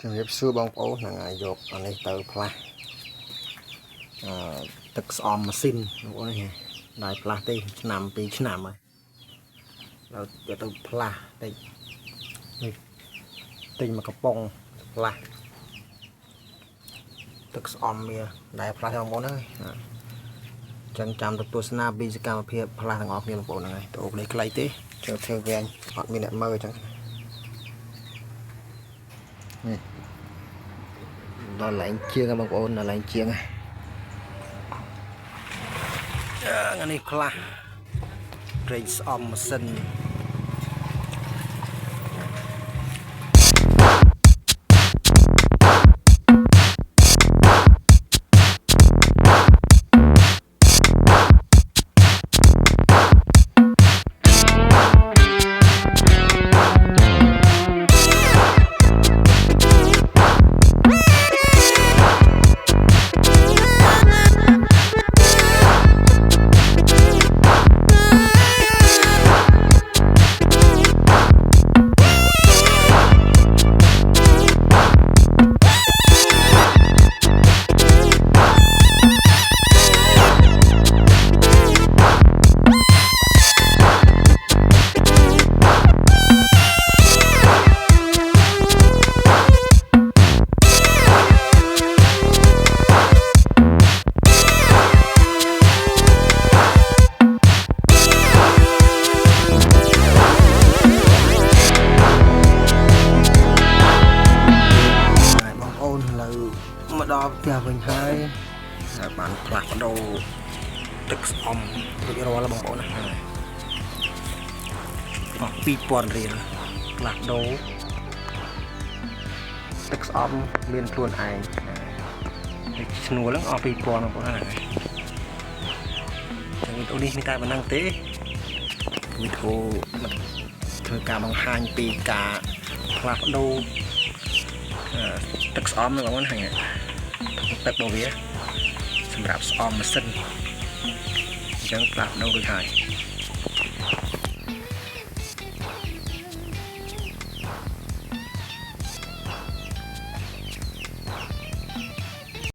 ជំរាបសួរបងប្អូនហ្នឹងហើយយកអានេះទៅផ្លាស់ទឹកស្អំម៉ាស៊ីនបងប្អូននេះដែរផ្លាស់ទេឆ្នាំ2ឆ្នាំហើយเราយកទៅផ្លាស់តិចនេះទិញមកកំប៉ុងផ្លាស់ទឹកស្អំវាដែរផ្លាស់បងប្អូនហើយចឹងចាំទៅទស្សនាពីសកម្មភាពផ្លាស់ទាំងអស់គ្នាបងប្អូនហ្នឹងហើយទៅអូបនេះខ្លីទេចូលធ្វើវែងអត់មានអ្នកមើលចឹងនេះដល់ឡើងជាងបងប្អូនដល់ឡើងជាងអានេះផ្លាស់ប្រេងស្អំម៉ាស៊ីនមកដល់ផ្ទះវិញហើយបានផ្លាស់ប្ដូរទឹកស្អំរួចរាល់បងប្អូនណាអស់2000រៀលផ្លាស់ប្ដូរទឹកស្អំមានខ្លួនឯងឈ្នួលហ្នឹងអស់2000បងប្អូនណាចឹងវីដេអូនេះមានតែប៉ុណ្ណឹងទេវីដេអូធ្វើការបង្ហាញពីការផ្លាស់ប្ដូរទឹកស្អំហ្នឹងបងប្អូនហ្នឹងទឹករបស់វាសម្រាប់ស្អំម៉ាស៊ីនអញ្ចឹងផ្លាស់ប្ដូររួចហើយ